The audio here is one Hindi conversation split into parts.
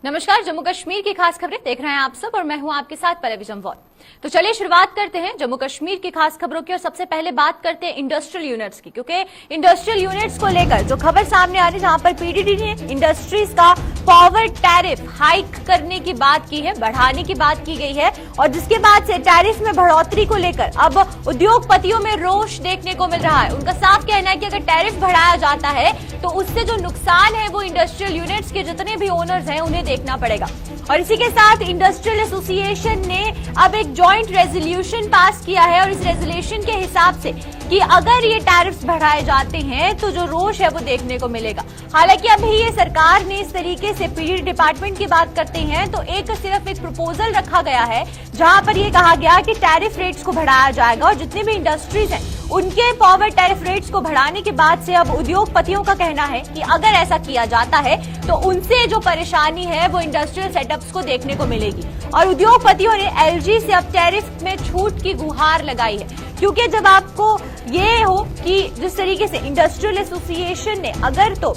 नमस्कार, जम्मू कश्मीर की खास खबरें देख रहे हैं आप सब और मैं हूं आपके साथ पल्लवी जम्वाल। तो चलिए शुरुआत करते हैं जम्मू कश्मीर की खास खबरों की और सबसे पहले बात करते हैं इंडस्ट्रियल यूनिट्स की, क्योंकि इंडस्ट्रियल यूनिट्स को लेकर जो खबर सामने आ रही है, जहां पर पीडीडी ने इंडस्ट्रीज का पावर टैरिफ हाइक करने की बात की है, बढ़ाने की बात की गई है और जिसके बाद से टैरिफ में बढ़ोतरी को लेकर अब उद्योगपतियों में रोष देखने को मिल रहा है। उनका साफ कहना है कि अगर टैरिफ बढ़ाया जाता है तो उससे जो नुकसान है वो इंडस्ट्रियल यूनिट्स के जितने भी ओनर्स हैं उन्हें देखना पड़ेगा। और इसी के साथ इंडस्ट्रियल एसोसिएशन ने अब एक जॉइंट रेजोल्यूशन पास किया है और इस रेजोल्यूशन के हिसाब से कि अगर ये टैरिफ्स बढ़ाए जाते हैं तो जो रोष है वो देखने को मिलेगा। हालांकि अभी ये सरकार ने इस तरीके से पीडीडी डिपार्टमेंट की बात करते हैं तो सिर्फ एक प्रपोजल रखा गया है जहां पर ये कहा गया कि टैरिफ रेट्स को बढ़ाया जाएगा और जितने भी इंडस्ट्रीज हैं उनके पावर टैरिफ रेट्स को बढ़ाने के बाद से अब उद्योगपतियों का कहना है कि अगर ऐसा किया जाता है तो उनसे जो परेशानी है वो इंडस्ट्रियल सेटअप्स को देखने को मिलेगी। और उद्योगपतियों ने एलजी से अब टैरिफ में छूट की गुहार लगाई है, क्योंकि जब आपको ये हो कि जिस तरीके से इंडस्ट्रियल एसोसिएशन ने अगर तो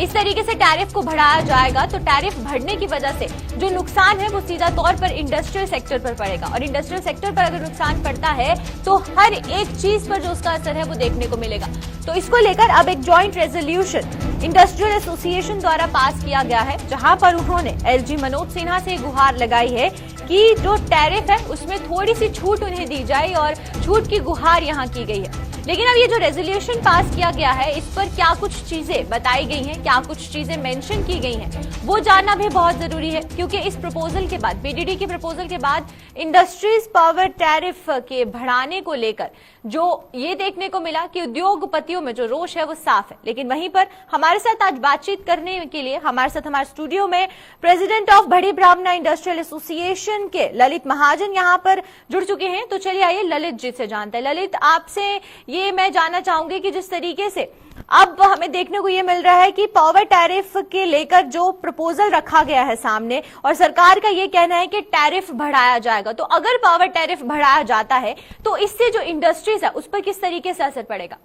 इस तरीके से टैरिफ को बढ़ाया जाएगा तो टैरिफ बढ़ने की वजह से जो नुकसान है वो सीधा तौर पर इंडस्ट्रियल सेक्टर पर पड़ेगा और इंडस्ट्रियल सेक्टर पर अगर नुकसान पड़ता है तो हर एक चीज पर जो उसका असर है वो देखने को मिलेगा। तो इसको लेकर अब एक जॉइंट रेजोल्यूशन इंडस्ट्रियल एसोसिएशन द्वारा पास किया गया है, जहां पर उन्होंने एलजी मनोज सिन्हा से गुहार लगाई है कि जो टैरिफ है उसमें थोड़ी सी छूट उन्हें दी जाए और छूट की गुहार यहां की गई है। लेकिन अब ये जो रेजोल्यूशन पास किया गया है इस पर क्या कुछ चीजें बताई गई हैं, क्या कुछ चीजें मेंशन की गई हैं, वो जानना भी बहुत जरूरी है, क्योंकि इस प्रपोजल के बाद, पीडीडी के प्रपोजल के बाद इंडस्ट्रीज पावर टैरिफ के बढ़ाने को लेकर जो ये देखने को मिला कि उद्योगपतियों में जो रोष है वो साफ है। लेकिन वहीं पर हमारे साथ आज बातचीत करने के लिए हमारे साथ हमारे स्टूडियो में प्रेसिडेंट ऑफ बड़ी ब्राह्मणा इंडस्ट्रियल एसोसिएशन के ललित महाजन यहाँ पर जुड़ चुके हैं। तो चलिए आइए ललित जी से जानते हैं। ललित, आपसे ये मैं जानना चाहूंगी कि जिस तरीके से अब हमें देखने को ये मिल रहा है कि पावर टैरिफ के लेकर जो प्रपोजल रखा गया है सामने और सरकार का ये कहना है कि टैरिफ बढ़ाया जाएगा, तो अगर पावर टैरिफ बढ़ाया जाता है तो इससे जो इंडस्ट्रीज है उस पर किस तरीके से असर पड़ेगा?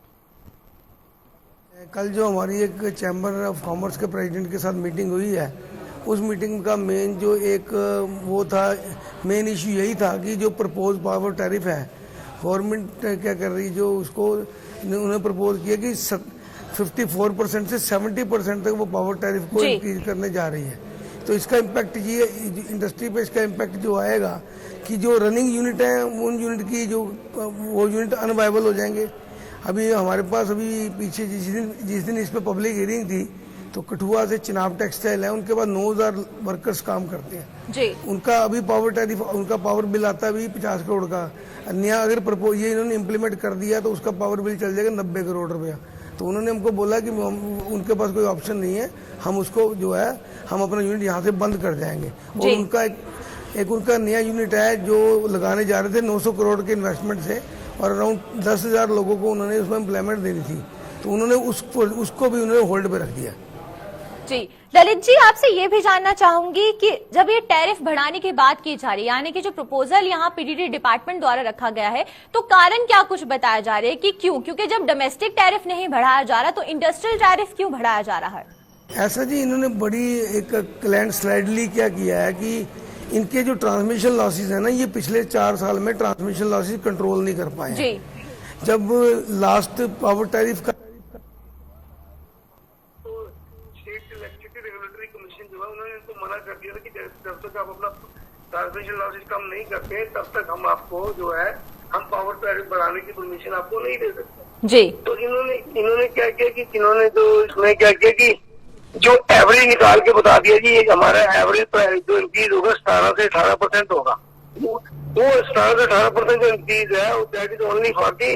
कल जो हमारी एक चैम्बर ऑफ कॉमर्स के प्रेसिडेंट के साथ मीटिंग हुई है, उस मीटिंग का मेन जो एक वो था, मेन इशू यही था कि जो प्रपोज पावर टैरिफ है गवर्नमेंट क्या कर रही, जो उसको उन्होंने प्रपोज किया कि 54% से 70% तक वो पावर टैरिफ को इंक्रीज करने जा रही है। तो इसका इम्पैक्ट ये इंडस्ट्री पे इसका इम्पैक्ट जो आएगा कि जो रनिंग यूनिट है उन यूनिट की जो वो यूनिट अनवायबल हो जाएंगे। अभी हमारे पास अभी पीछे जिस दिन इस पे पब्लिक हियरिंग थी तो कठुआ से चिनाब टेक्सटाइल है, उनके पास 9000 वर्कर्स काम करते हैं जी। उनका अभी पावर टैरिफ, उनका पावर बिल आता है अभी 50 करोड़ का। नया अगर प्रपोज ये इन्होंने इम्प्लीमेंट कर दिया तो उसका पावर बिल चल जाएगा 90 करोड़ रुपया। तो उन्होंने हमको बोला कि उनके पास कोई ऑप्शन नहीं है, हम उसको जो है हम अपना यूनिट यहाँ से बंद कर जाएंगे। और उनका एक उनका नया यूनिट है जो लगाने जा रहे थे 900 करोड़ के इन्वेस्टमेंट से और अराउंड 10,000 लोगों को उन्होंने उसमें एम्प्लॉयमेंट देनी थी, तो उन्होंने उसको भी उन्होंने होल्ड पे रख दिया। जी ललित जी, आपसे ये भी जानना चाहूंगी कि जब ये टैरिफ बढ़ाने की बात की जा रही है, यानी कि जो प्रपोजल यहाँ पीडीडी डिपार्टमेंट द्वारा रखा गया है, तो कारण क्या कुछ बताया जा रहा है कि क्यों? क्योंकि जब डोमेस्टिक टैरिफ नहीं बढ़ाया जा रहा तो इंडस्ट्रियल टैरिफ क्यों बढ़ाया जा रहा है? ऐसा जी, इन्होंने बड़ी एक लैंडस्लाइडली क्या किया है कि इनके जो ट्रांसमिशन लॉसेज है ना, ये पिछले 4 साल में ट्रांसमिशन लॉसेज कंट्रोल नहीं कर पाए जी। जब लास्ट पावर टैरिफ का मना कर दिया था कि जब तक आप अपना ट्रांसमिशन लॉसेज कम नहीं करते तब तक हम आपको जो है हम पावर टैरिफ बढ़ाने की परमिशन आपको नहीं दे सकते जी। तो इन्होंने क्या किया कि इन्होंने तो इसमें क्या किया कि जो एवरेज निकाल के बता दिया जी, हमारा एवरेज जो इंक्रीज होगा 17 से 18% होगा। वो 17 से 18% जो इंक्रीज है that is only for the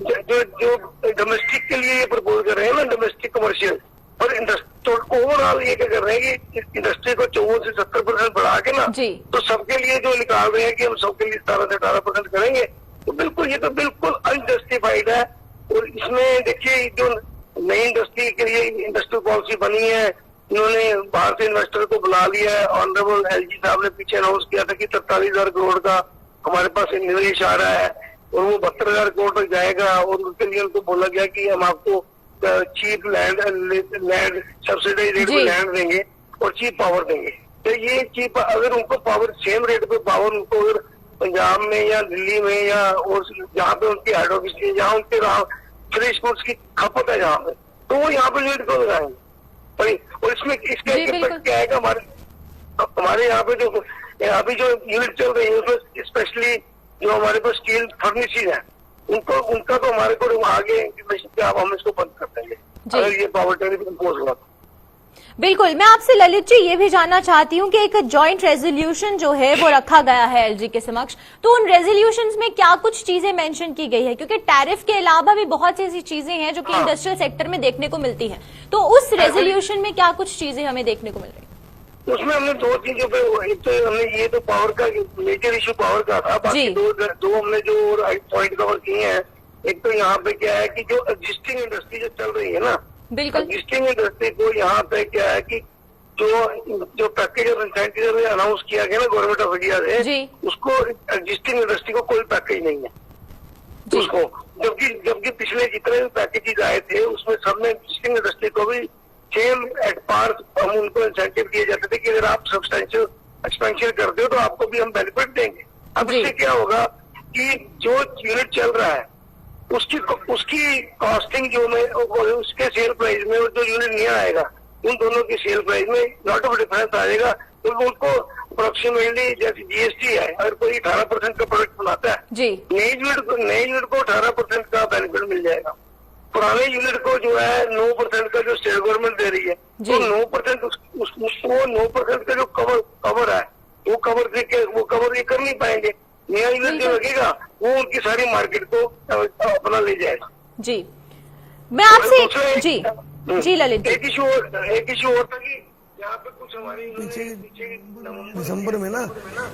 जो डोमेस्टिक के लिए ये प्रपोज कर रहे हैं ना, डोमेस्टिक कमर्शियल। और तो ओवरऑल ये क्या कर रहे हैं कि इंडस्ट्री को 14 से 70% बढ़ा के ना तो सबके लिए जो निकाल रहे हैं कि हम सबके लिए 17 से 18% करेंगे, तो बिल्कुल ये तो बिल्कुल अनजस्टिफाइड है। और इसमें देखिए जो नई इंडस्ट्री के लिए इंडस्ट्रियल पॉलिसी बनी है, इन्होंने बाहर से इन्वेस्टर को बुला लिया है। ऑनरेबल एलजी साहब ने पीछे अनाउंस किया था कि 43,000 करोड़ का हमारे पास निवेश आ रहा है और वो 72,000 करोड़ तक जाएगा। और उसके लिए उनको बोला गया कि हम आपको चीप लैंड सब्सिडी रेट में लैंड देंगे। और चीप पावर देंगे। तो ये चीप, अगर उनको पावर सेम रेट पे पावर उनको अगर पंजाब में या दिल्ली में या और जहाँ पे उनकी हेड ऑफिस है, जहाँ उनके फ्रेश फूड्स की खपत है जहाँ पे, तो वो यहाँ पे यूनिट को लगाएंगे। और इसमें इसका इम्पैक्ट क्या है कि हमारे यहाँ पे जो अभी जो यूनिट चल रही है उसमें स्पेशली जो हमारे पास स्टील फर्निचर है उनका तो हमारे को आगे इंफॉर्मेशन आप हम इसको बंद कर देंगे अगर ये पावर टैरिफ इम्पोज हुआ। बिल्कुल, मैं आपसे ललित जी ये भी जानना चाहती हूँ कि एक जॉइंट रेजोल्यूशन जो है वो रखा गया है एलजी के समक्ष, तो उन रेजोल्यूशंस में क्या कुछ चीजें मेंशन की गई है? क्योंकि टैरिफ के अलावा भी बहुत सी ऐसी चीजें हैं जो कि इंडस्ट्रियल सेक्टर में देखने को मिलती हैं, तो उस रेजोल्यूशन में क्या कुछ चीजें हमें देखने को मिल रही है? उसमें हमने दो चीजों पे, एक तो हमने ये तो पावर का मेजर इशू पावर का था, बाकी दो हमने जो पॉइंट कवर किए हैं। एक तो यहाँ पे क्या है कि जो एग्जिस्टिंग इंडस्ट्री जो चल रही है ना, बिल्कुल एग्जिस्टिंग इंडस्ट्री को यहाँ पे क्या है कि जो पैकेज ऑफ इंसेंटिव अनाउंस किया गया ना गवर्नमेंट ऑफ इंडिया से, उसको एग्जिस्टिंग इंडस्ट्री को कोई पैकेज नहीं है उसको, जबकि पिछले जितने भी पैकेजेस आए थे उसमें सबने एग्जिस्टिंग इंडस्ट्री को भी सेम एट पार हम उनको इंसेंटिव दिए जाते थे कि अगर आप सब्सटेंशियल एक्सपेंशन करते हो तो आपको भी हम बेनिफिट देंगे। अब इससे क्या होगा कि जो यूनिट चल रहा है उसकी कॉस्टिंग जो में उसके सेल प्राइस में और जो यूनिट नहीं आएगा उन दोनों की सेल प्राइस में लॉट ऑफ डिफरेंस आएगा। तो उनको अप्रोक्सीमेटली जैसे जीएसटी है, अगर कोई 18% का प्रोडक्ट बनाता है नई यूनिट को 18% का बेनिफिट मिल जाएगा। पुराने यूनिट को जो है 9% का जो स्टेट गवर्नमेंट दे रही है, तो 9% उसको 9% का जो कवर है वो कवर ये कर नहीं पाएंगे। नया यूनिट जो लगेगा वो उनकी सारी मार्केट को अपना ले जाएगा। जी, मैं आपसे जी ललित, एक इशू और था कि यहाँ पे कुछ हमारी पीछे दिसंबर में ना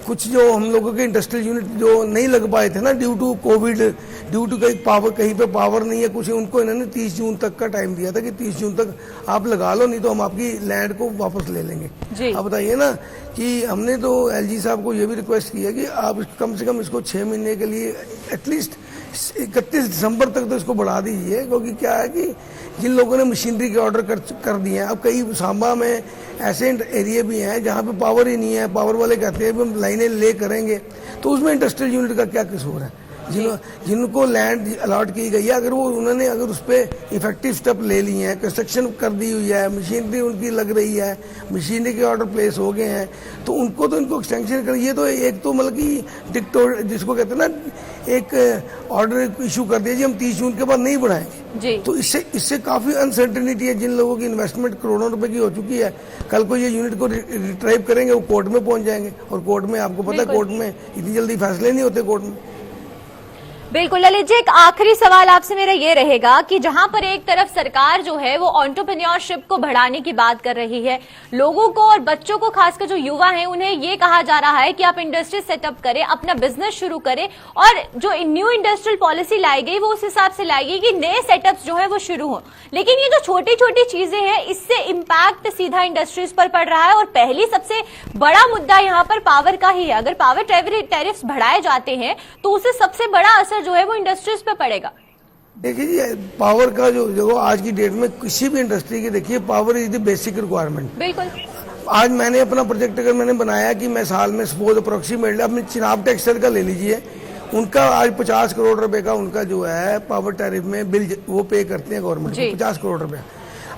कुछ जो हम लोगों के इंडस्ट्रियल यूनिट जो नहीं लग पाए थे ना due to COVID, due to कहीं पे पावर नहीं है कुछ, उनको इन्होंने 30 जून तक का टाइम दिया था कि 30 जून तक आप लगा लो, नहीं तो हम आपकी लैंड को वापस ले लेंगे। अब बताइए ना कि हमने तो एलजी साहब को ये भी रिक्वेस्ट किया कि आप कम से कम इसको 6 महीने के लिए एटलीस्ट 31 दिसंबर तक तो इसको बढ़ा दीजिए, क्योंकि क्या है कि जिन लोगों ने मशीनरी के ऑर्डर कर दिए हैं, अब कई सांबा में ऐसे एरिया भी हैं जहाँ पे पावर ही नहीं है, पावर वाले कहते हैं हम लाइनें ले करेंगे, तो उसमें इंडस्ट्रियल यूनिट का क्या कसूर है? जिनको लैंड अलॉट की गई है अगर उन्होंने उस पर इफेक्टिव स्टेप ले लिए हैं, कंस्ट्रक्शन कर दी हुई है, मशीनरी उनकी लग रही है, मशीनरी के ऑर्डर प्लेस हो गए हैं, तो इनको एक्सटेंशन कर, ये तो एक तो मतलब कि डिक्टोर जिसको कहते हैं ना, एक ऑर्डर इशू कर दिया जी हम 30 जून के बाद नहीं बढ़ाएंगे। तो इससे काफी अनसर्टेनिटी है। जिन लोगों की इन्वेस्टमेंट करोड़ों रुपए की हो चुकी है, कल को ये यूनिट को रिट्राइव करेंगे, वो कोर्ट में पहुंच जाएंगे, और कोर्ट में आपको पता है कोर्ट में इतनी जल्दी फैसले नहीं होते कोर्ट में। बिल्कुल ललित जी, एक आखिरी सवाल आपसे मेरा ये रहेगा कि जहां पर एक तरफ सरकार जो है वो एंटरप्रेन्योरशिप को बढ़ाने की बात कर रही है, लोगों को और बच्चों को, खासकर जो युवा हैं, उन्हें ये कहा जा रहा है कि आप इंडस्ट्री सेटअप करें, अपना बिजनेस शुरू करें, और जो न्यू इंडस्ट्रियल पॉलिसी लाई गई वो उस हिसाब से लाई गई कि नए सेटअप्स जो है वो शुरू हो, लेकिन ये जो छोटी छोटी चीजें हैं इससे इम्पैक्ट सीधा इंडस्ट्रीज पर पड़ रहा है। और पहली सबसे बड़ा मुद्दा यहाँ पर पावर का ही है। अगर पावर टैरिफ्स बढ़ाए जाते हैं तो उससे सबसे बड़ा असर जो है वो इंडस्ट्रीज पे पड़ेगा। देखिए जी, पावर का जो आज की डेट में किसी भी इंडस्ट्री की देखिए, power is the basic requirement. बिल्कुल। आज मैंने अपना प्रोजेक्ट अगर मैंने बनाया कि मैं साल में सपोज अप्रोक्सीमेटली अपने चिनाब टेक्सटाइल का ले लीजिए, उनका आज 50 करोड़ रुपए का उनका जो है पावर टैरिफ में बिल वो पे करते हैं गवर्नमेंट को, 50 करोड़ रुपए।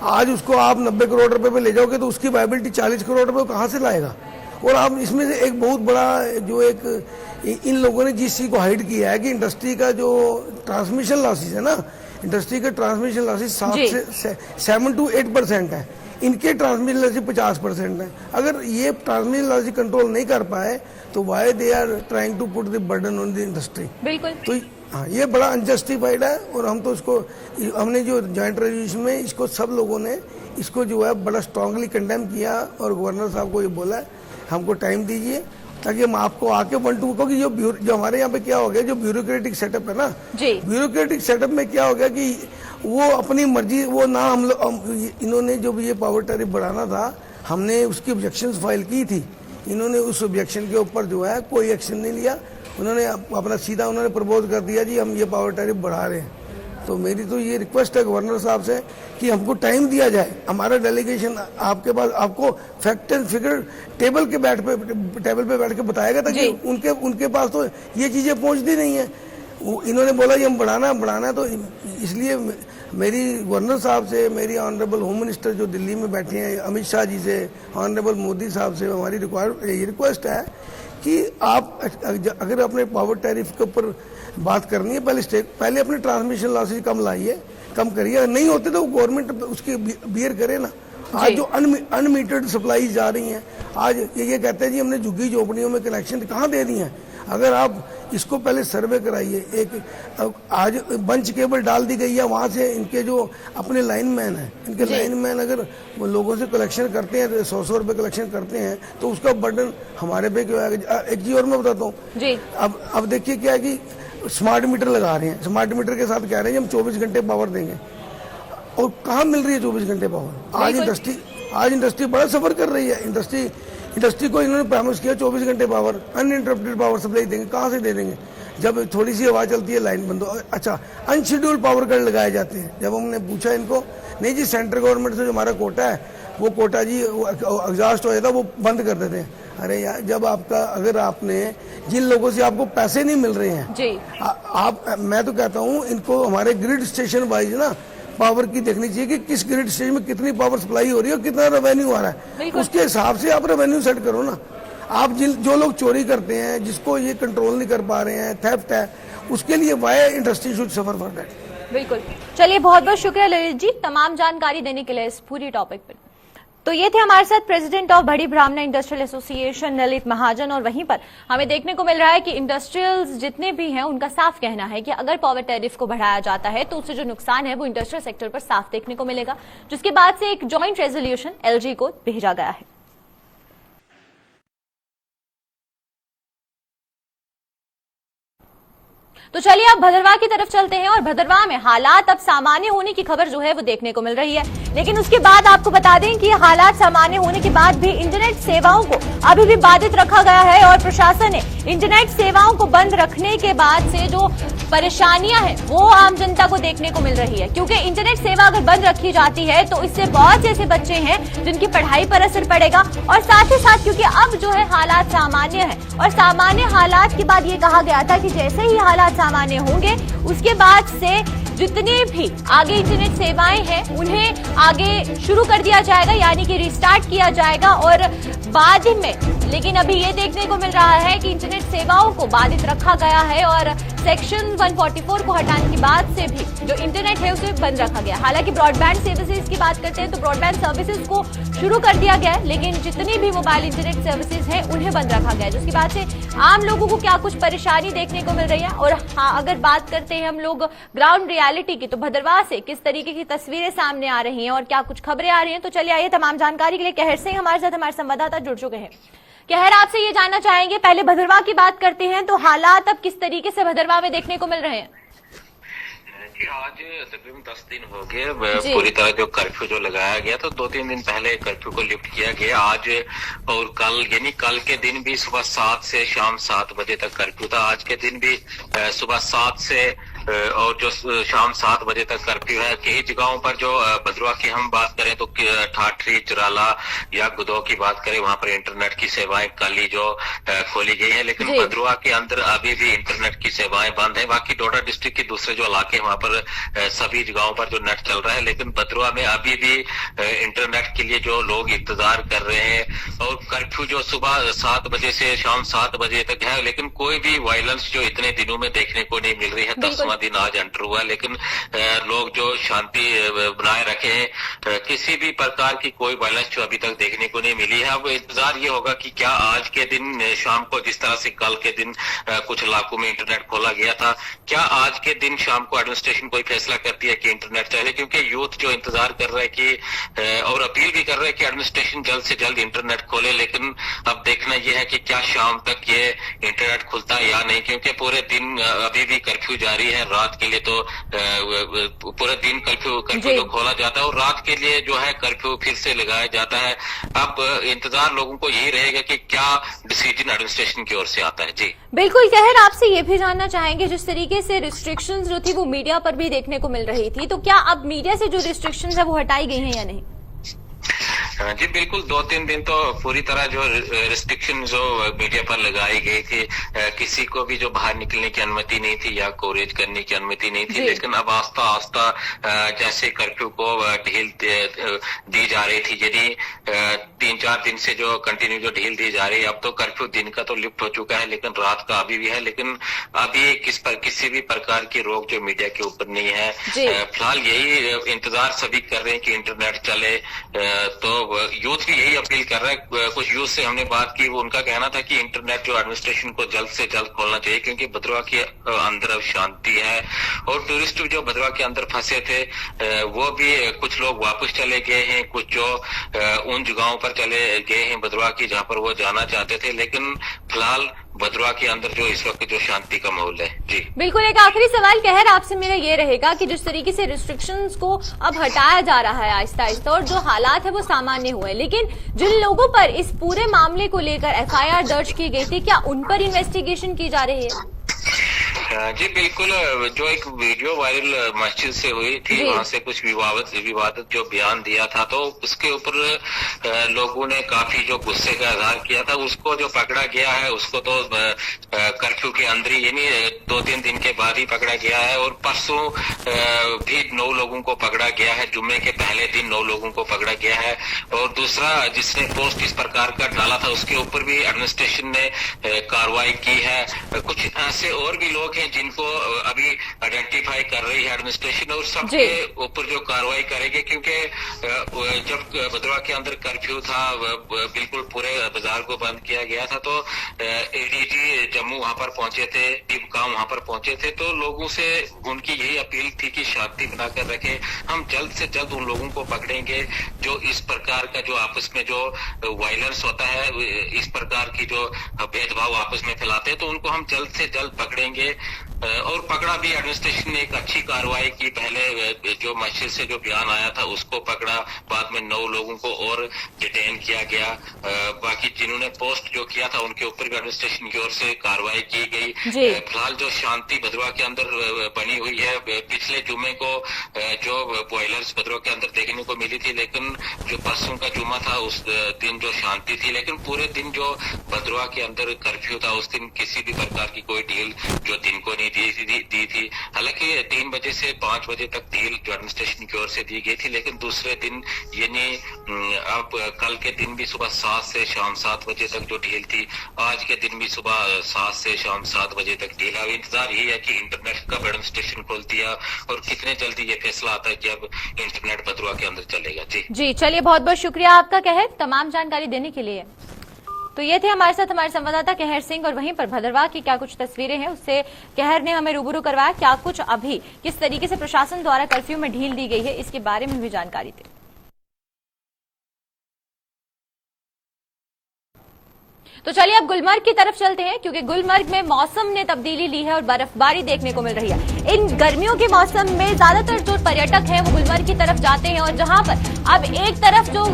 आज उसको आप 90 करोड़ रुपए पे ले जाओगे तो उसकी वायबिलिटी 40 करोड़ रुपए कहाँ से लाएगा? और आप इसमें से एक बहुत बड़ा जो एक इन लोगों ने जिस चीज को हाइड किया है कि इंडस्ट्री का जो ट्रांसमिशन लॉसेस है ना, इंडस्ट्री के ट्रांसमिशन लॉसेस 7 to 8% है, इनके ट्रांसमिशन लॉसेस 50% है। अगर ये ट्रांसमिशन लॉसेस कंट्रोल नहीं कर पाए तो why they are trying to put the burden on the industry. बिल्कुल। तो हाँ, ये बड़ा अनजस्टिफाइड है, और हम तो इसको हमने जो जॉइंट रेजोल्यूशन में इसको सब लोगों ने इसको जो है बड़ा स्ट्रांगली कंडेम किया, और गवर्नर साहब को ये बोला हमको टाइम दीजिए ताकि हम आपको आके 1-2, क्योंकि जो हमारे यहाँ पे क्या हो गया, जो ब्यूरोक्रेटिक सेटअप है ना, ब्यूरोक्रेटिक सेटअप में क्या हो गया कि वो अपनी मर्जी, वो ना हम लोग इन्होंने जो भी ये पावर टैरिफ बढ़ाना था, हमने उसकी ऑब्जेक्शंस फाइल की थी, इन्होंने उस ऑब्जेक्शन के ऊपर जो है कोई एक्शन नहीं लिया। उन्होंने अपना सीधा उन्होंने प्रपोज कर दिया जी हम ये पावर टैरिफ बढ़ा रहे हैं। तो मेरी तो ये रिक्वेस्ट है गवर्नर साहब से कि हमको टाइम दिया जाए, हमारा डेलीगेशन आपके पास आपको फैक्ट एंड फिगर टेबल पे बैठ के बताएगा, ताकि उनके पास तो ये चीजें पहुंचती नहीं है। इन्होंने बोला कि हम बढ़ाना, तो इसलिए मेरी गवर्नर साहब से, मेरी ऑनरेबल होम मिनिस्टर जो दिल्ली में बैठे हैं, अमित शाह जी से, ऑनरेबल मोदी साहब से हमारी रिक्वेस्ट है कि आप अगर अपने पावर टैरिफ के ऊपर बात करनी है, पहले अपने ट्रांसमिशन लॉसेज कम करिए, नहीं होते तो गवर्नमेंट उसकी बियर करे ना। आज जो अनमीटर्ड सप्लाई जा रही हैं, आज ये कहते हैं जी हमने झुग्गी झोपड़ियों में कनेक्शन कहाँ दे दिए हैं। अगर आप इसको पहले सर्वे कराइए, एक आज बंच केबल डाल दी गई है, वहाँ से इनके जो अपने लाइनमैन हैं, इनके लाइनमैन अगर लोगों से कलेक्शन करते हैं, 100 रुपए कलेक्शन करते हैं, तो उसका बर्डन हमारे पे क्यों आएगा। एक चीज और मैं बताता हूँ, अब देखिए क्या है कि स्मार्ट मीटर लगा रहे हैं, स्मार्ट मीटर के साथ कह रहे हैं हम 24 घंटे पावर देंगे, और कहाँ मिल रही है 24 घंटे पावर। आज इंडस्ट्री बड़ा सफर कर रही है। इंडस्ट्री को इन्होंने प्रॉमिस किया 24 घंटे पावर, अनइंटरप्टेड पावर सप्लाई देंगे, कहाँ से दे देंगे जब थोड़ी सी हवा चलती है लाइन बंद हो। अच्छा, अनशेड्यूल्ड पावर कट लगाए जाते हैं। जब हमने पूछा इनको, नहीं जी सेंट्रल गवर्नमेंट से जो हमारा कोटा है, वो कोटा जी एग्जॉस्ट हो जाता, वो बंद कर देते हैं। अरे यार, जब अगर आपने जिन लोगों से आपको पैसे नहीं मिल रहे हैं जी, मैं तो कहता हूँ इनको हमारे ग्रिड स्टेशन वाइज ना पावर की देखनी चाहिए कि किस ग्रिड स्टेशन में कितनी पावर सप्लाई हो रही है और कितना रेवेन्यू आ रहा है, उसके हिसाब से आप रेवेन्यू सेट करो ना। आप जो लोग चोरी करते हैं, जिसको ये कंट्रोल नहीं कर पा रहे हैं, थेफ्ट है, उसके लिए why industry should suffer for that. बिल्कुल। चलिए, बहुत बहुत शुक्रिया ललित जी तमाम जानकारी देने के लिए इस पूरी टॉपिक पर। तो ये थे हमारे साथ प्रेसिडेंट ऑफ बड़ी ब्राह्मणा इंडस्ट्रियल एसोसिएशन ललित महाजन, और वहीं पर हमें देखने को मिल रहा है कि इंडस्ट्रियल्स जितने भी हैं उनका साफ कहना है कि अगर पावर टैरिफ को बढ़ाया जाता है तो उससे जो नुकसान है वो इंडस्ट्रियल सेक्टर पर साफ देखने को मिलेगा, जिसके बाद से एक जॉइंट रेजोल्यूशन एलजी को भेजा गया है। तो चलिए अब भदरवा की तरफ चलते हैं, और भदरवा में हालात अब सामान्य होने की खबर जो है वो देखने को मिल रही है। लेकिन उसके बाद आपको बता दें कि हालात सामान्य होने के बाद भी इंटरनेट सेवाओं को अभी भी बाधित रखा गया है, और प्रशासन ने इंटरनेट सेवाओं को बंद रखने के बाद से जो परेशानियां हैं वो आम जनता को देखने को मिल रही है। क्योंकि इंटरनेट सेवा अगर बंद रखी जाती है तो इससे बहुत से ऐसे बच्चे हैं जिनकी पढ़ाई पर असर पड़ेगा, और साथ ही साथ क्योंकि अब जो है हालात सामान्य है, और सामान्य हालात के बाद ये कहा गया था कि जैसे ही हालात सामान्य होंगे उसके बाद से जितने भी आगे इंटरनेट सेवाएं हैं उन्हें आगे शुरू कर दिया जाएगा, यानी कि रिस्टार्ट किया जाएगा। और बाद में लेकिन अभी ये देखने को मिल रहा है कि इंटरनेट सेवाओं को बाधित रखा गया है, और सेक्शन 144 को हटाने के बाद से भी जो इंटरनेट है उसे बंद रखा गया। हालांकि ब्रॉडबैंड सर्विसेज की बात करते हैं तो ब्रॉडबैंड सर्विसेज को शुरू कर दिया गया है, लेकिन जितनी भी मोबाइल इंटरनेट सर्विसेज हैं उन्हें बंद रखा गया है, जिसकी बात से आम लोगों को क्या कुछ परेशानी देखने को मिल रही है। और हाँ, अगर बात करते हैं हम लोग ग्राउंड रियलिटी की, तो भदरवा से किस तरीके की तस्वीरें सामने आ रही हैं और क्या कुछ खबरें आ रही हैं, तो चलिए आइए तमाम जानकारी के लिए कहर सिंह हमारे साथ हमारे संवाददाता जुड़ चुके हैं। कहर, आपसे ये जानना चाहेंगे, पहले भदरवा की बात करते हैं, तो हालात अब किस तरीके से भदरवा में देखने को मिल रहे हैं? जी, आज तकरीबन 10 दिन हो गए पूरी तरह जो कर्फ्यू जो लगाया गया, तो 2-3 दिन पहले कर्फ्यू को लिफ्ट किया गया। आज और कल, यानी कल के दिन भी सुबह 7 से शाम 7 बजे तक कर्फ्यू था। आज के दिन भी सुबह 7 से और जो शाम 7 बजे तक कर्फ्यू है। कई जगहों पर जो भदरवा की हम बात करें तो ठाठरी, चुराला या गुदो की बात करें, वहां पर इंटरनेट की सेवाएं कल ही जो खोली गई है, लेकिन भदरवा के अंदर अभी भी इंटरनेट की सेवाएं बंद है। बाकी डोडा डिस्ट्रिक्ट के दूसरे जो इलाके वहां पर सभी जगहों पर जो नेट चल रहा है, लेकिन भदरवा में अभी भी इंटरनेट के लिए जो लोग इंतजार कर रहे हैं। और कर्फ्यू जो सुबह 7 बजे से शाम 7 बजे तक है, लेकिन कोई भी वायलेंस जो इतने दिनों में देखने को नहीं मिल रही है। 10वां दिन आज एंटर हुआ, लेकिन लोग जो शांति बनाए रखे हैं, किसी भी प्रकार की कोई वायलेंस जो अभी तक देखने को नहीं मिली है। अब इंतजार ये होगा कि क्या आज के दिन शाम को, जिस तरह से कल के दिन कुछ इलाकों में इंटरनेट खोला गया था, क्या आज के दिन शाम को एडमिनिस्ट्रेशन कोई फैसला करती है कि इंटरनेट चाहिए? क्योंकि यूथ जो इंतजार कर रहा है कि और अपील भी कर रहा है कि एडमिनिस्ट्रेशन जल्द से जल्द इंटरनेट खोले, लेकिन अब देखना यह है कि क्या शाम तक ये इंटरनेट खुलता है या नहीं, क्योंकि पूरे दिन अभी भी कर्फ्यू जारी है। रात के लिए तो पूरे दिन कर्फ्यू जो खोला जाता है और रात के लिए जो है कर्फ्यू फिर से लगाया जाता है। अब इंतजार लोगों को यही रहेगा कि क्या डिसीजन एडमिनिस्ट्रेशन की ओर से आता है। जी बिल्कुल कहर, आपसे ये भी जानना चाहेंगे, जिस तरीके से रिस्ट्रिक्शंस जो थी वो मीडिया पर भी देखने को मिल रही थी, तो क्या अब मीडिया से जो रिस्ट्रिक्शंस है वो हटाई गई हैं या नहीं? जी बिल्कुल, 2-3 दिन तो पूरी तरह जो रिस्ट्रिक्शन जो मीडिया पर लगाई गई थी, किसी को भी जो बाहर निकलने की अनुमति नहीं थी या कवरेज करने की अनुमति नहीं थी। लेकिन अब आस्ता आस्ता जैसे कर्फ्यू को ढील दी जा रही थी, यदि 3-4 दिन से जो कंटिन्यू जो ढील दी जा रही है, अब तो कर्फ्यू दिन का तो लिफ्ट हो चुका है लेकिन रात का अभी भी है। लेकिन अभी किसी भी प्रकार की रोक जो मीडिया के ऊपर नहीं है। फिलहाल यही इंतजार सभी कर रहे हैं कि इंटरनेट चले, तो यूथ भी यही अपील कर रहा है। कुछ यूथ से हमने बात की, वो उनका कहना था कि इंटरनेट जो एडमिनिस्ट्रेशन को जल्द से जल्द खोलना चाहिए, क्योंकि भद्रवाह के अंदर अब शांति है और टूरिस्ट जो भद्रवाह के अंदर फंसे थे वो भी कुछ लोग वापस चले गए हैं, कुछ जो उन जगहों पर चले गए हैं भद्रवाह की जहां पर वो जाना चाहते थे। लेकिन फिलहाल भद्रवाह के अंदर जो इस वक्त जो शांति का माहौल है। जी बिल्कुल, एक आखिरी सवाल कहर आपसे मेरा ये रहेगा कि जिस तरीके से रिस्ट्रिक्शंस को अब हटाया जा रहा है आहिस्ता आहिस्ता और जो हालात है वो सामान्य हुए, लेकिन जिन लोगों पर इस पूरे मामले को लेकर FIR दर्ज की गई थी, क्या उन पर इन्वेस्टिगेशन की जा रही है? जी बिल्कुल, जो एक वीडियो वायरल मस्जिद से हुई थी, वहां से कुछ विवादित जो बयान दिया था, तो उसके ऊपर लोगों ने काफी जो गुस्से का इजहार किया था। उसको जो पकड़ा गया है उसको तो कर्फ्यू के अंदर ही, यानी 2-3 दिन के बाद ही पकड़ा गया है। और परसों भी 9 लोगों को पकड़ा गया है, जुम्मे के पहले दिन 9 लोगों को पकड़ा गया है। और दूसरा जिसने पोस्ट इस प्रकार का डाला था उसके ऊपर भी एडमिनिस्ट्रेशन ने कार्रवाई की है। कुछ ऐसे और भी लोग हैं जिनको अभी आइडेंटिफाई कर रही है एडमिनिस्ट्रेशन, और सबके ऊपर जो कार्रवाई करेगी, क्योंकि जब भद्रवाह के अंदर कर्फ्यू था, बिल्कुल पूरे बाजार को बंद किया गया था, तो ADG जम्मू वहां पर पहुंचे थे, टीम वहां पर पहुंचे थे, तो लोगों से उनकी यही अपील थी कि शांति बनाकर रखें। हम जल्द से जल्द उन लोगों को पकड़ेंगे जो इस प्रकार का जो आपस में जो वायलेंस होता है, इस प्रकार की जो भेदभाव आपस में फैलाते हैं, तो उनको हम जल्द से जल्द पकड़ेंगे। और पकड़ा भी, एडमिनिस्ट्रेशन ने एक अच्छी कार्रवाई की। पहले जो मस्जिद से जो बयान आया था उसको पकड़ा, बाद में 9 लोगों को और डिटेन किया गया। बाकी जिन्होंने पोस्ट जो किया था उनके ऊपर भी एडमिनिस्ट्रेशन की ओर से कार्रवाई की गई। फिलहाल जो शांति भद्रवाह के अंदर बनी हुई है, पिछले जुम्मे को जो बॉयलर्स भद्रवाह के अंदर देखने को मिली थी, लेकिन जो परसों का जुम्मा था उस दिन जो शांति थी, लेकिन पूरे दिन जो भद्रवाह के अंदर कर्फ्यू था उस दिन किसी भी प्रकार की कोई ढील जो दिन को नहीं दी थी। हालांकि 3 बजे से 5 बजे तक ढील जो एडमिनिस्ट्रेशन की ओर से दी गई थी, लेकिन दूसरे दिन यानी अब कल के दिन भी सुबह 7 से शाम 7 बजे तक जो ढील थी, आज के दिन भी सुबह 7 से शाम 7 बजे तक ढील। अब इंतजार यही है कि इंटरनेट कब एडमिनिस्ट्रेशन खोलती है और कितने जल्दी ये फैसला आता है कि अब इंटरनेट भद्रवाह के अंदर चलेगा। जी चलिए, बहुत बहुत शुक्रिया आपका कहर तमाम जानकारी देने के लिए। तो ये थे हमारे साथ हमारे संवाददाता कहर सिंह, और वहीं पर भद्रवाह की क्या कुछ तस्वीरें हैं उससे कहर ने हमें रूबरू करवाया। क्या कुछ अभी किस तरीके से प्रशासन द्वारा कर्फ्यू में ढील दी गई है इसके बारे में भी जानकारी दी। तो चलिए अब गुलमर्ग की तरफ चलते हैं, क्योंकि गुलमर्ग में मौसम ने तब्दीली ली है और बर्फबारी देखने को मिल रही है। इन गर्मियों के मौसम में ज्यादातर जो पर्यटक हैं वो गुलमर्ग की तरफ जाते हैं, और जहां पर अब एक तरफ जो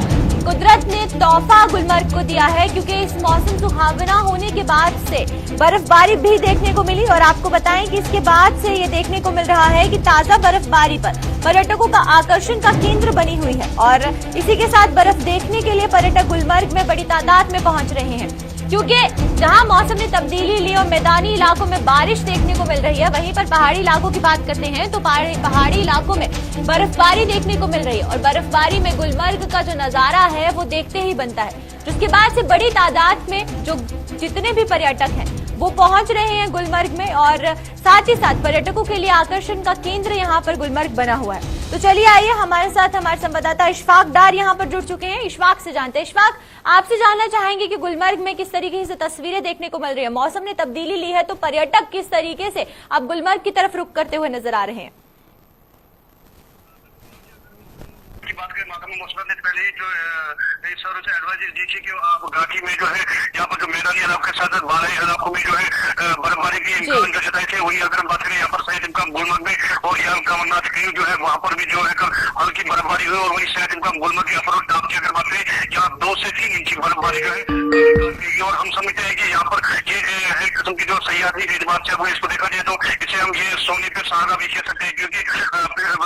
कुदरत ने तोहफा गुलमर्ग को दिया है, क्योंकि इस मौसम सुहावना होने के बाद से बर्फबारी भी देखने को मिली। और आपको बताएं कि इसके बाद से ये देखने को मिल रहा है कि ताजा बर्फबारी पर पर्यटकों का आकर्षण का केंद्र बनी हुई है, और इसी के साथ बर्फ देखने के लिए पर्यटक गुलमर्ग में बड़ी तादाद में पहुंच रहे हैं। क्योंकि जहां मौसम ने तब्दीली ली और मैदानी इलाकों में बारिश देखने को मिल रही है, वहीं पर पहाड़ी इलाकों की बात करते हैं तो पहाड़ी इलाकों में बर्फबारी देखने को मिल रही है, और बर्फबारी में गुलमर्ग का जो नजारा है वो देखते ही बनता है, जिसके बाद से बड़ी तादाद में जो जितने भी पर्यटक हैं वो पहुंच रहे हैं गुलमर्ग में, और साथ ही साथ पर्यटकों के लिए आकर्षण का केंद्र यहाँ पर गुलमर्ग बना हुआ है। तो चलिए आइए हमारे साथ हमारे संवाददाता इशफाक डार यहाँ पर जुड़ चुके हैं। इशफाक से जानते हैं। इशफाक, आपसे जानना चाहेंगे कि गुलमर्ग में किस तरीके से तस्वीरें देखने को मिल रही है। मौसम ने तब्दीली ली है तो पर्यटक किस तरीके से अब गुलमर्ग की तरफ रुख करते हुए नजर आ रहे हैं? बात करें मौसम से पहले जो सर से एडवाइस दीजिए कि आप घाटी में जो है यहाँ पर जो मैदानी इलाके के साथ बारह इलाकों में जो है बर्फबारी की इम्कान जो जताए थे वही अगर हम बात करें यहाँ पर सैयद इमकाम गुलमर्ग में और यहाँ कमरनाथ की जो है वहाँ पर भी जो है हल्की बर्फबारी हुई और वही सैयद इमकाम गुलमर्ग की अफरोज डाम की अगर बात करें यहाँ 2 से 3 इंच की बर्फबारी जो है और हम समझते हैं कि यहाँ पर ये एक किस्म की जो सयाहती एतबार से इसको देखा जाए तो इसे हम ये सोने पे सहारा भी कह सकते हैं क्योंकि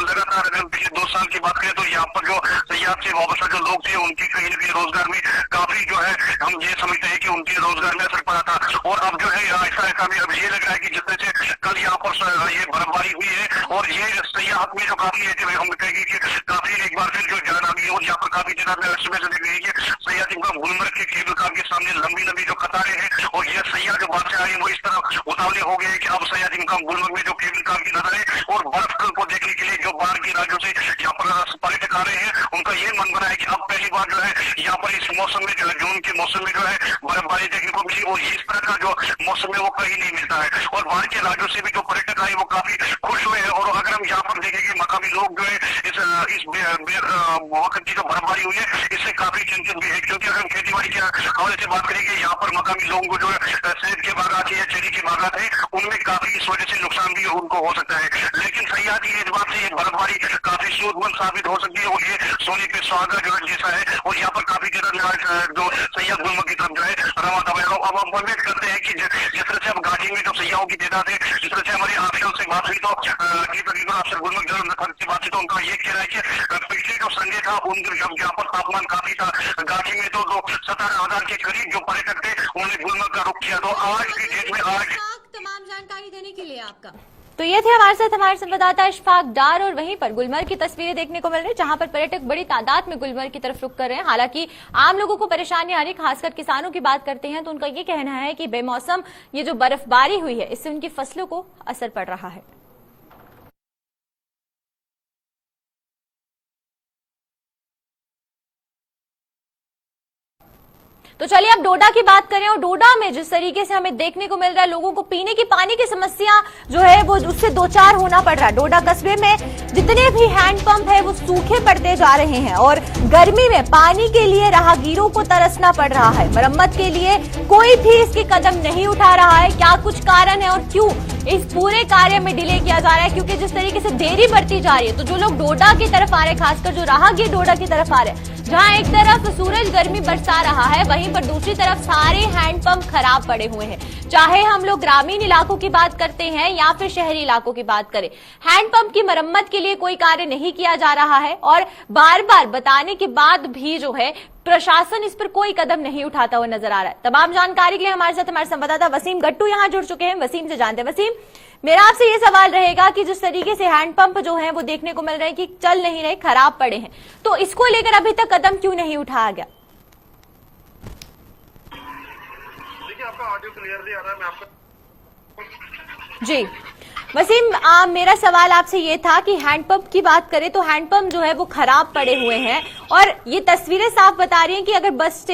लगातार अगर पिछले 2 साल की बात करें तो यहाँ पर जो सयाहत से वाबस्ता जो लोग थे उनकी कहीं न कहीं रोजगार में काफी जो है हम ये समझते हैं कि उनके रोजगार में असर पड़ा था और अब जो है ऐसा भी अब ये लग रहा है कि जिससे से कल यहाँ पर ये बर्फबारी हुई है और ये सयाहत में जो काफी है हम कहेंगे कि काफी एक बार फिर जो जान आ गई और यहाँ पर काफी जगह में सुबह से देख रही है कि सयाहत इमकाम गुलमर्ग के केबल कार के सामने लंबी लंबी जो कतारें हैं और ये सयाह जो बात से आई वो इस तरह उतावले हो गए कि अब सयाहत इमकाम गुलमर्ग में जो केबल कार की नजर है और बर्फ को देखने के लिए जो बाहर के राज्यों से यहाँ पर पर्यटक आ रहे हैं उनका ये मन बना है कि अब पहली बार जो है यहाँ पर इस मौसम में जो है जून के मौसम में जो है बर्फबारी देखने को मिली और इस तरह का जो मौसम है वो कहीं नहीं मिलता है और बाहर के राज्यों से भी जो पर्यटक आए वो काफी खुश हुए हैं और अगर हम यहाँ पर देखें कि मकामी लोग जो है इस वक्त की जो बर्फबारी हुई है इससे काफी चिंतित भी है क्योंकि अगर हम खेती बाड़ी के हवाले से बात करेंगे यहाँ पर मकामी लोगों को जो है सेब के बागात या चेरी के बागात है उनमें काफी इस वजह से नुकसान भी उनको हो सकता है लेकिन सयाहती एतबार से ये बर्फबारी काफी सूदमंद साबित हो सकती है और ये सोने पे सुहागा जो है जैसा है और यहाँ पर काफी जगह जो सयाह गुलमर्ग की तरफ जो है रवा दवा अब हम उम्मीद करते हैं कि जिस तरह से अब घाटी में जो सयाहों की तादाद है जिस तरह से हमारी अफसर से बात हुई तो तकरीबन अफसर गुलमर्ग से बात हुई तो उनका ये कहना है कि पिछले जो संडे था उन जब यहाँ पर तापमान काफी था घाटी में तो 17,000 के करीब जो पर्यटक थे उन्होंने गुलमर्ग का रुख किया तो आज की डेट में आज तमाम जानकारी देने के लिए आपका। तो ये थे हमारे साथ हमारे संवाददाता इशफाक डार और वहीं पर गुलमर्ग की तस्वीरें देखने को मिल रही है जहां पर पर्यटक बड़ी तादाद में गुलमर्ग की तरफ रुख कर रहे हैं। हालांकि आम लोगों को परेशानी आ रही, खासकर किसानों की बात करते हैं तो उनका ये कहना है कि बेमौसम ये जो बर्फबारी हुई है इससे उनकी फसलों को असर पड़ रहा है। तो चलिए अब डोडा की बात करें और डोडा में जिस तरीके से हमें देखने को मिल रहा है लोगों को पीने की पानी की समस्या जो है वो उससे दो चार होना पड़ रहा है। डोडा कस्बे में जितने भी हैंडपंप है वो सूखे पड़ते जा रहे हैं और गर्मी में पानी के लिए राहगीरों को तरसना पड़ रहा है। मरम्मत के लिए कोई भी इसकी कदम नहीं उठा रहा है। क्या कुछ कारण है और क्यों इस पूरे कार्य में डिले किया जा रहा है? क्योंकि जिस तरीके से देरी बढ़ती जा रही है तो जो लोग डोडा की तरफ आ रहे हैं, खासकर जो राहगीर डोडा की तरफ आ रहे हैं, जहां एक तरफ सूरज गर्मी बरसा रहा है वहीं पर दूसरी तरफ सारे हैंडपंप खराब पड़े हुए हैं। चाहे हम लोग ग्रामीण इलाकों की बात करते हैं या फिर शहरी इलाकों की बात करें, हैंडपंप की मरम्मत के लिए कोई कार्य नहीं किया जा रहा है और बार बार बताने के बाद भी जो है प्रशासन इस पर कोई कदम नहीं उठाता हुआ नजर आ रहा है। तमाम जानकारी के लिए हमारे साथ हमारे संवाददाता वसीम गट्टू यहां जुड़ चुके हैं। वसीम से जानते हैं। वसीम, मेरा आपसे ये सवाल रहेगा कि जिस तरीके से हैंडपंप जो है वो देखने को मिल रहे हैं कि चल नहीं रहे, खराब पड़े हैं, तो इसको लेकर अभी तक कदम क्यों नहीं उठाया गया? देखिए, आपका ऑडियो क्लियरली आ रहा है। मैं आपका जी वसीम, मेरा सवाल आपसे ये था कि हैंडपंप की बात करें तो हैंडपंप जो है वो खराब पड़े हुए हैं और ये तस्वीरें साफ बता रही हैं कि अगर बस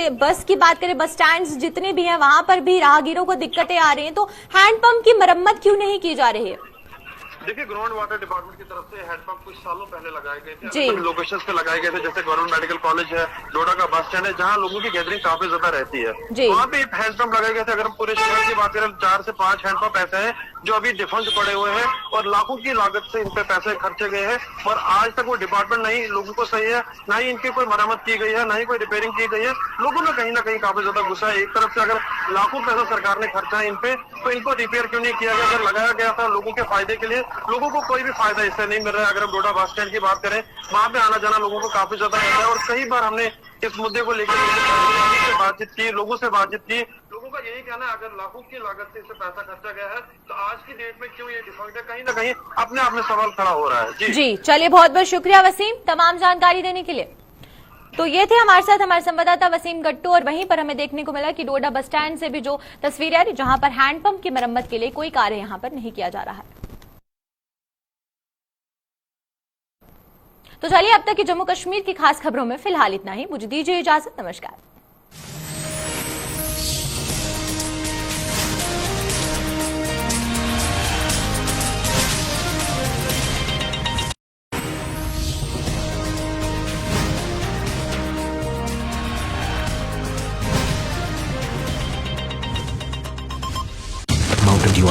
की बात करें, बस स्टैंड जितने भी हैं वहां पर भी राहगीरों को दिक्कतें आ रही हैं, तो हैंडपंप की मरम्मत क्यों नहीं की जा रही है? देखिए, ग्राउंड वाटर डिपार्टमेंट की तरफ से हैंडपंप कुछ सालों पहले लगाए गए थे, लोकेशन पे लगाए गए थे, जैसे गवर्नमेंट मेडिकल कॉलेज है, डोडा का बस स्टैंड है, जहाँ लोगों की गैदरिंग काफी ज्यादा रहती है, वहाँ पे हैंडपंप लगाए गए थे। अगर हम पूरे शहर की बात करें 4 से 5 हैंडपंप ऐसे हैं जो अभी डिफेंस पड़े हुए हैं और लाखों की लागत से इन पे पैसे खर्चे गए हैं और आज तक वो डिपार्टमेंट नहीं लोगों को सही है, ना ही इनकी कोई मरम्मत की गई है, ना ही कोई रिपेयरिंग की गई है। लोगों में कहीं ना कहीं काफी ज्यादा गुस्सा है। एक तरफ से अगर लाखों पैसा सरकार ने खर्चा है इन पे, तो इनको रिपेयर क्यों नहीं किया गया? अगर लगाया गया था लोगों के फायदे के लिए, लोगों को कोई भी फायदा इससे नहीं मिल रहा है। अगर हम डोडा बस स्टैंड की बात करें, वहां पे आना जाना लोगों को काफी ज्यादा रहता है और कई बार हमने इस मुद्दे को लेकर बातचीत की, लोगों से बातचीत की। लोगों का यही कहना है अगर लाखों की लागत से इसे पैसा खर्चा गया है तो आज की डेट में क्यों ये डिफॉल्ट है? कहीं ना कहीं अपने आप में सवाल खड़ा हो रहा है। जी चलिए, बहुत बहुत शुक्रिया वसीम तमाम जानकारी देने के लिए। तो ये थे हमारे साथ हमारे संवाददाता वसीम गट्टू और वहीं पर हमें देखने को मिला कि डोडा बस स्टैंड से भी जो तस्वीरें आ रही जहां पर हैंडपंप की मरम्मत के लिए कोई कार्य यहां पर नहीं किया जा रहा है। तो चलिए, अब तक की जम्मू कश्मीर की खास खबरों में फिलहाल इतना ही। मुझे दीजिए इजाजत। नमस्कार।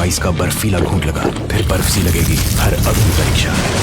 आइस का बर्फीला घूंट लगा, फिर बर्फ सी लगेगी हर अग्नि परीक्षा।